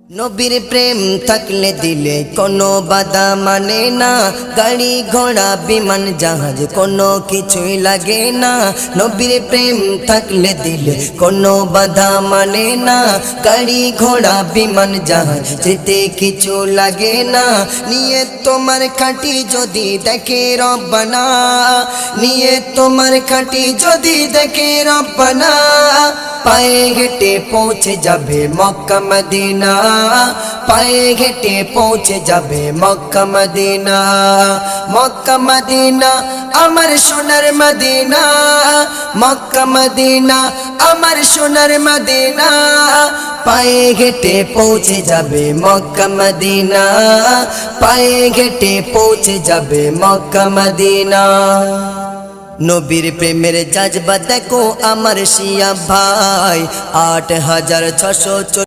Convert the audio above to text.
নবীর প্রেম থাকলে দিলে কোনো বাধা মানে না, গাড়ি ঘোড়া বিমান জাহাজ কোনো কিছুই লাগে না। নবীর প্রেম থাকলে দিলে কোনো বাধা মানে না, গাড়ি ঘোড়া বিমান জাহাজ যেতে কিছু লাগে না। নিয়ে তোমার খাঁটি যদি দেখে রব্বানা, নিয়ে তোমার খাঁটি যদি দেখে রব্বানা, পায়ে হেঁটে পৌঁছে যাবে মক্কা মদিনা, পায়ে হেঁটে পৌঁছে যাবে মক্কা মদিনা। মক্কা মদিনা আমার সোনার মদিনা, মক্কা মদিনা আমার সোনার মদিনা, পায়ে হেঁটে পৌঁছে যাবে মক্কা মদিনা, পায়ে হেঁটে পৌঁছে যাবে মক্কা মদিনা। নবীর প্রেমের জাজবা দেখো আমার শিয়া ভাই, ৮৬৪০